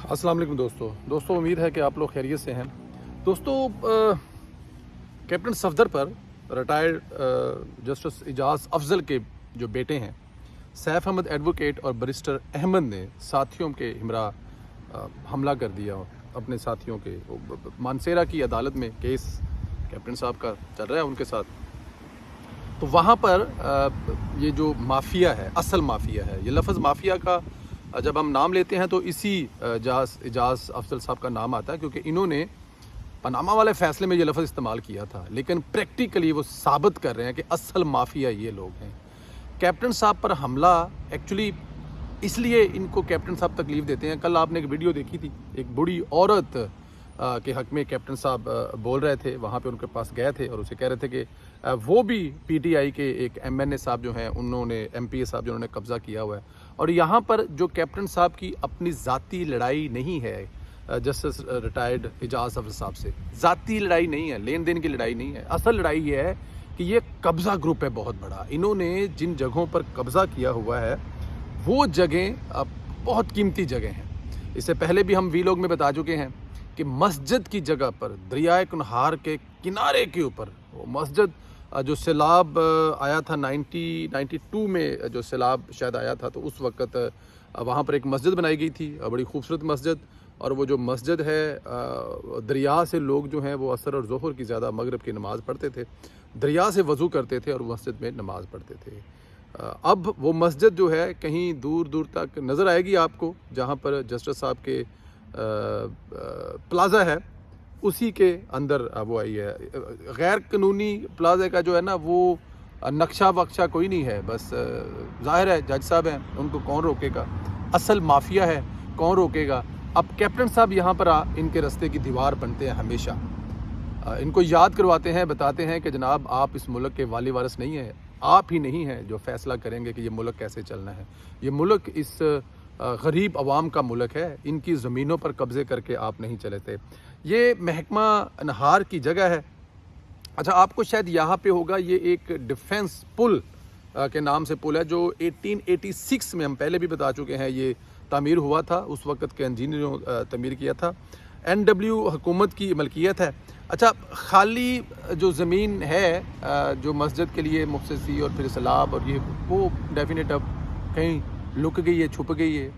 अस्सलाम वालेकुम दोस्तों उम्मीद है कि आप लोग खैरियत से हैं। दोस्तों कैप्टन सफदर पर रिटायर्ड जस्टिस इजाज़ अफजल के जो बेटे हैं सैफ अहमद एडवोकेट और बैरिस्टर अहमद ने साथियों के हमरा हमला कर दिया। अपने साथियों के मानसेरा की अदालत में केस कैप्टन साहब का चल रहा है उनके साथ। तो वहाँ पर ये जो माफिया है, असल माफिया है, ये लफ्ज़ माफिया का जब हम नाम लेते हैं तो इसी इजाज़ अफजल साहब का नाम आता है, क्योंकि इन्होंने पनामा वाले फैसले में ये लफ्ज़ इस्तेमाल किया था, लेकिन प्रैक्टिकली वो साबित कर रहे हैं कि असल माफिया ये लोग हैं। कैप्टन साहब पर हमला एक्चुअली इसलिए इनको कैप्टन साहब तकलीफ़ देते हैं। कल आपने एक वीडियो देखी थी, एक बूढ़ी औरत के हक़ में कैप्टन साहब बोल रहे थे, वहाँ पे उनके पास गए थे और उसे कह रहे थे कि वो भी पीटीआई के एक एमएनए साहब जो हैं उन्होंने एमपीए साहब जिन्होंने कब्ज़ा किया हुआ है। और यहाँ पर जो कैप्टन साहब की अपनी ज़ाती लड़ाई नहीं है जस्टिस रिटायर्ड इजाज़ अफजल साहब से, ज़ाती लड़ाई नहीं है, लेन देन की लड़ाई नहीं है। असल लड़ाई ये है कि ये कब्ज़ा ग्रुप है बहुत बड़ा। इन्होंने जिन जगहों पर कब्ज़ा किया हुआ है वो जगह बहुत कीमती जगह हैं। इससे पहले भी हम वीलॉग में बता चुके हैं कि मस्जिद की जगह पर दरियाए कुनहार के किनारे के ऊपर वो मस्जिद जो सैलाब आया था 1992 में, जो सैलाब शायद आया था, तो उस वक़्त वहाँ पर एक मस्जिद बनाई गई थी, बड़ी खूबसूरत मस्जिद। और वो जो मस्जिद है दरिया से लोग जो हैं वो असर और ज़ोहर की ज़्यादा मगरिब की नमाज़ पढ़ते थे, दरिया से वज़ू करते थे और मस्जिद में नमाज़ पढ़ते थे। अब वो मस्जिद जो है कहीं दूर दूर तक नज़र आएगी आपको, जहाँ पर जस्टिस साहब के प्लाज़ा है उसी के अंदर वो आई है। गैर कानूनी प्लाज़ा का जो है ना वो नक्शा वक्शा कोई नहीं है, बस ज़ाहिर है जज साहब हैं, उनको कौन रोकेगा। असल माफिया है, कौन रोकेगा। अब कैप्टन साहब यहाँ पर इनके रास्ते की दीवार बनते हैं हमेशा। इनको याद करवाते हैं, बताते हैं कि जनाब आप इस मुल्क के वाली वारिस नहीं हैं, आप ही नहीं हैं जो फ़ैसला करेंगे कि ये मुल्क कैसे चलना है। ये मुल्क इस गरीब अवाम का मुल्क है, इनकी ज़मीनों पर कब्ज़े करके आप नहीं चले थे। ये महकमा अनहार की जगह है। अच्छा, आपको शायद यहाँ पे होगा, ये एक डिफेंस पुल के नाम से पुल है जो 1886 में, हम पहले भी बता चुके हैं, ये तामीर हुआ था। उस वक़्त के इंजीनियरों ने तामीर किया था। NW हुकूमत की मलकियत है। अच्छा, खाली जो ज़मीन है जो मस्जिद के लिए मुफ्ती और फिर सैलाब और ये वो डेफिनेट अब कहीं लुक गई है, छुप गई है।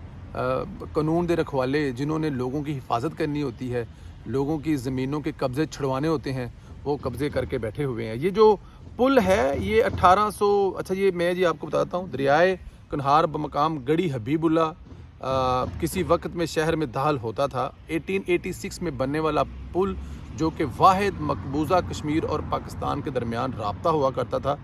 कानून दे रखवाले जिन्होंने लोगों की हिफाजत करनी होती है, लोगों की ज़मीनों के कब्ज़े छुड़वाने होते हैं, वो कब्ज़े करके बैठे हुए हैं। ये जो पुल है ये 1800, अच्छा ये मैं जी आपको बताता हूँ, दरियाए कुनहार बमकाम गढ़ी हबीबुल्ला किसी वक्त में शहर में दाल होता था। 1886 में बनने वाला पुल जो कि वाहिद मकबूजा कश्मीर और पाकिस्तान के दरमियान राब्ता हुआ करता था,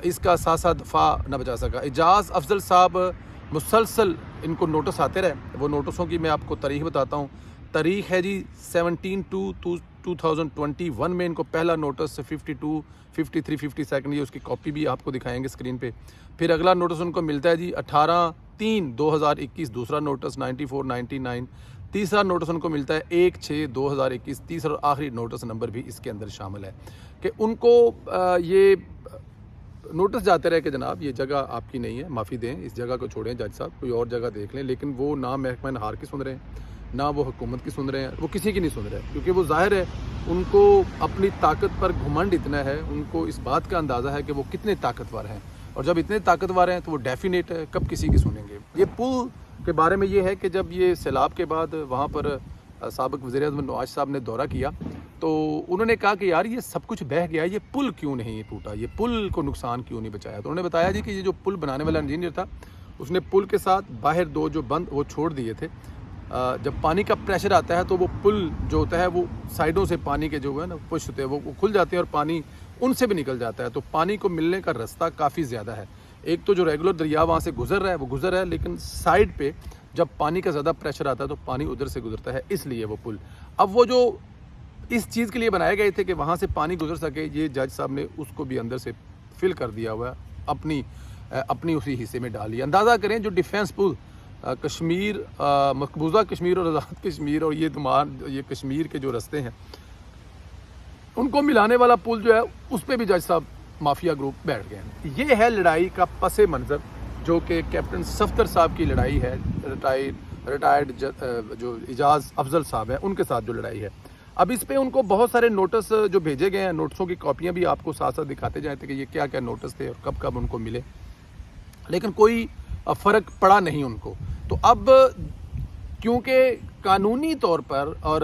इसका सासा दफ़ा न बचा सका। इजाज़ अफजल साहब मुसलसल इनको नोटिस आते रहे। वो नोटिसों की मैं आपको तारीख बताता हूँ। तारीख है जी 17/2/2021 में इनको पहला नोटिस 52, 53, 52 ये उसकी कॉपी भी आपको दिखाएंगे स्क्रीन पे। फिर अगला नोटिस उनको मिलता है जी 18/3/2021, दूसरा नोटिस 94, 99, तीसरा नोटिस उनको मिलता है 1/6/2021, तीसरा और आखिरी नोटिस नंबर भी इसके अंदर शामिल है कि उनको ये नोटिस जाते रहे कि जनाब ये जगह आपकी नहीं है, माफ़ी दें, इस जगह को छोड़ें जज साहब, कोई और जगह देख लें। लेकिन वो ना महकमा अनहार की सुन रहे हैं, ना वो हुकूमत की सुन रहे हैं, वो किसी की नहीं सुन रहे हैं, क्योंकि वो ज़ाहिर है उनको अपनी ताकत पर घुमंड इतना है, उनको इस बात का अंदाज़ा है कि वो कितने ताकतवर हैं। और जब इतने ताकतवर हैं तो वो डेफिनेट है कब किसी की सुनेंगे। ये पुल के बारे में ये है कि जब ये सैलाब के बाद वहाँ पर साबिक वज़ीर-ए-आज़म नवाज साहब ने दौरा किया तो उन्होंने कहा कि यार ये सब कुछ बह गया, ये पुल क्यों नहीं टूटा, ये पुल को नुकसान क्यों नहीं बचाया। तो उन्होंने बताया जी कि ये जो पुल बनाने वाला इंजीनियर था उसने पुल के साथ बाहर दो जो बंद वो छोड़ दिए थे। जब पानी का प्रेशर आता है तो वो पुल जो होता है वो साइडों से पानी के जो है ना पुश होते हैं वो खुल जाते हैं और पानी उनसे भी निकल जाता है। तो पानी को मिलने का रास्ता काफ़ी ज़्यादा है। एक तो जो रेगुलर दरिया वहाँ से गुजर रहा है वो गुजर रहा है, लेकिन साइड पे जब पानी का ज़्यादा प्रेशर आता है तो पानी उधर से गुजरता है, इसलिए वो पुल। अब वो जो इस चीज़ के लिए बनाए गए थे कि वहाँ से पानी गुजर सके, ये जज साहब ने उसको भी अंदर से फिल कर दिया हुआ है, अपनी उसी हिस्से में डाली। अंदाज़ा करें जो डिफेंस पुल कश्मीर, मकबूजा कश्मीर और आज़ाद कश्मीर और ये कश्मीर के जो रास्ते हैं उनको मिलाने वाला पुल जो है उस पर भी जज साहब माफिया ग्रुप बैठ गए हैं। ये है लड़ाई का पस मंज़र जो कि कैप्टन सफदर साहब की लड़ाई है, रिटायर्ड ریٹائرڈ جو اعجاز افضل صاحب ہیں ان کے ساتھ جو لڑائی ہے. اب اس پہ ان کو بہت سارے نوٹس جو بھیجے گئے ہیں, نوٹسوں کی کاپیاں بھی آپ کو ساتھ ساتھ دکھاتے جائیں تھے کہ یہ کیا کیا نوٹس تھے اور کب کب ان کو ملے, لیکن کوئی فرق پڑا نہیں ان کو. تو اب کیونکہ قانونی طور پر, اور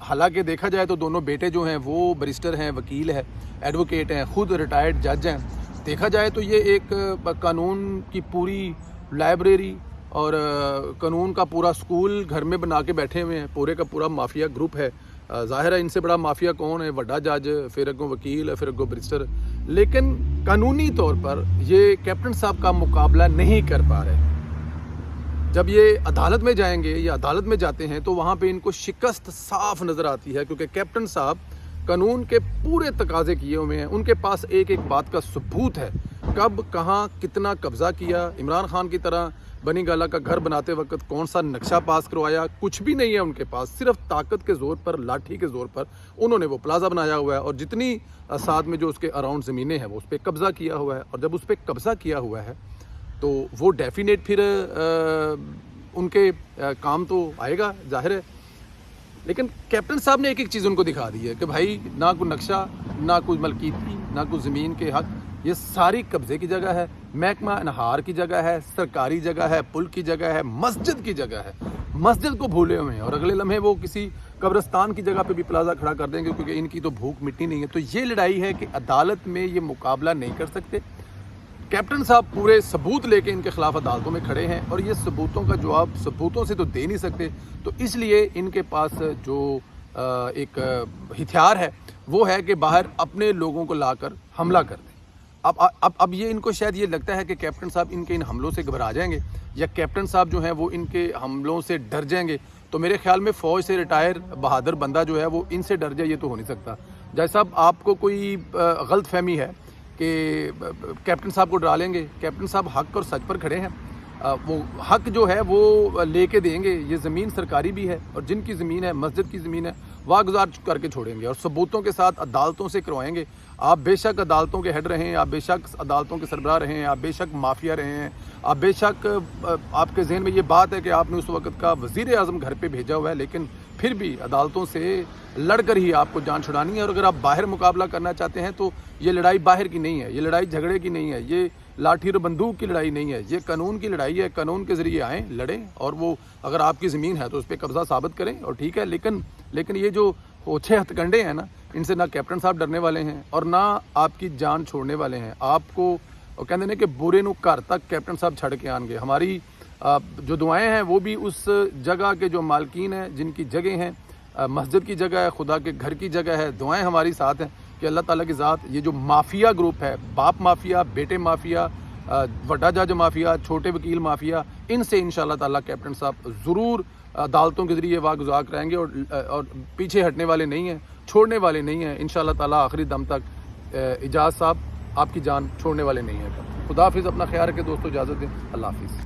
حالانکہ دیکھا جائے تو دونوں بیٹے جو ہیں وہ بریسٹر ہیں, وکیل ہے, ایڈوکیٹ ہیں, خود ریٹائرڈ جج ہیں, دیکھا جائے تو یہ ایک قانون کی پوری لائبریری اور قانون کا پورا سکول گھر میں بنا کے بیٹھے ہوئے ہیں, پورے کا پورا مافیا گروپ ہے. ظاہر ہے ان سے بڑا مافیا کون ہے, بڑا جج, پھر اگوں وکیل, پھر اگوں بریسٹر, لیکن قانونی طور پر یہ کیپٹن صاحب کا مقابلہ نہیں کر پا رہے. جب یہ عدالت میں جائیں گے یا عدالت میں جاتے ہیں تو وہاں پہ ان کو شکست صاف نظر آتی ہے, کیونکہ کیپٹن صاحب قانون کے پورے تقاضے کیے ہوئے ہیں. ان کے پاس ایک ایک بات کا ثبوت ہے, کب کہاں کتنا قبضہ کیا. عمران خان کی طرح بنی گالہ کا گھر بناتے وقت کون سا نقشہ پاس کروایا, کچھ بھی نہیں ہے ان کے پاس. صرف طاقت کے زور پر, لاٹھی کے زور پر انہوں نے وہ پلازا بنایا ہوا ہے, اور جتنی ساتھ میں جو اس کے اراؤنڈ زمینیں ہیں وہ اس پہ قبضہ کیا ہوا ہے. اور جب اس پہ قبضہ کیا ہوا ہے تو وہ ڈیفینیٹ پھر ان کے کام تو آئے گا, ظاہر ہے. لیکن کیپٹن صاحب نے ایک ایک چیز ان کو دکھا دی ہے کہ بھائی نہ کوئی نقشہ, نہ کوئی ملکیتی, نہ کوئی زمین کے حق, یہ ساری قبضے کی جگہ ہے. محکمہ انہار کی جگہ ہے, سرکاری جگہ ہے, پل کی جگہ ہے, مسجد کی جگہ ہے. مسجد کو بھولے ہوئے ہیں, اور اگلے لمحے وہ کسی قبرستان کی جگہ پہ بھی پلازا کھڑا کر دیں گے, کیونکہ ان کی تو بھوک مٹی نہیں ہے. تو یہ لڑائی ہے کہ عدالت میں یہ مقابلہ نہیں کر سکتے. کیپٹن صاحب پورے ثبوت لے کے ان کے خلاف عدالتوں میں کھڑے ہیں, اور یہ ثبوتوں کا جواب ثبوتوں سے تو دے نہیں سکتے. تو اس لیے ان کے پاس جو ایک ہتھیار ہے وہ ہے کہ باہر اپنے لوگوں کو لا کر حملہ کر دیں. اب یہ ان کو شاید یہ لگتا ہے کہ کیپٹن صاحب ان کے ان حملوں سے گھبرا جائیں گے, یا کیپٹن صاحب جو ہیں وہ ان کے حملوں سے ڈر جائیں گے. تو میرے خیال میں فوج سے ریٹائر بہادر بندہ جو ہے وہ ان سے ڈر جائے, یہ تو ہو نہیں سکتا. جیسا صاحب آپ کو کوئی غلط فہمی ہے کہ کیپٹن صاحب کو ڈرا لیں گے, کیپٹن صاحب حق اور سچ پر کھڑے ہیں. وہ حق جو ہے وہ لے کے دیں گے. یہ زمین سرکاری بھی ہے, اور جن کی زمین ہے, مسجد کی زمین ہے, واگزار کر کے چھوڑیں گے, اور ثبوتوں کے ساتھ عدالتوں سے کروائیں گے. آپ بے شک عدالتوں کے ہیڈ رہے ہیں, آپ بے شک عدالتوں کے سربراہ رہے ہیں, آپ بے شک مافیا رہے ہیں, آپ بے شک آپ کے ذہن میں یہ بات ہے کہ آپ نے اس وقت کا وزیر اعظم گھر پہ بھیجا ہوا ہے, لیکن پھر بھی عدالتوں سے لڑ کر ہی آپ کو جان چھڑانی ہے. اور اگر آپ باہر مقابلہ کرنا چاہتے ہیں تو یہ لڑائی باہر کی نہیں ہے, یہ لڑائی جھگڑے کی نہیں ہے, یہ لاٹھی اور بندوق کی لڑائی نہیں ہے, یہ قانون کی لڑائی ہے. قانون کے ذریعے آئیں, لڑیں, اور وہ اگر آپ کی زمین ہے تو اس پہ قبضہ ثابت کریں, اور ٹھیک ہے. لیکن یہ جو اوچھے ہتھ کنڈے ہیں نا, ان سے نہ کیپٹن صاحب ڈرنے والے ہیں اور نہ آپ کی جان چھوڑنے والے ہیں. آپ کو کہتے ہیں کہ برے نو گھر تک کیپٹن صاحب چھڑ کے آن گے. ہماری جو دعائیں ہیں وہ بھی اس جگہ کے جو مالکین ہیں, جن کی جگہ ہیں, مسجد کی جگہ ہے, خدا کے گھر کی جگہ ہے, دعائیں ہماری ساتھ ہیں کہ اللہ تعالیٰ کی ذات یہ جو مافیا گروپ ہے, باپ مافیا, بیٹے مافیا, وڈا جج مافیا, چھوٹے وکیل مافیا, ان سے انشاءاللہ تعالیٰ کیپٹن صاحب ضرور عدالتوں کے ذریعے واگزار کرائیں گے, اور پیچھے ہٹنے والے نہیں ہیں, چھوڑنے والے نہیں ہیں. انشاءاللہ تعالیٰ آخری دم تک اعجاز صاحب آپ کی جان چھوڑنے والے نہیں ہیں. خدا حافظ, اپنا خیال رکھیں دوستو, اجازت دیں, اللہ حافظ.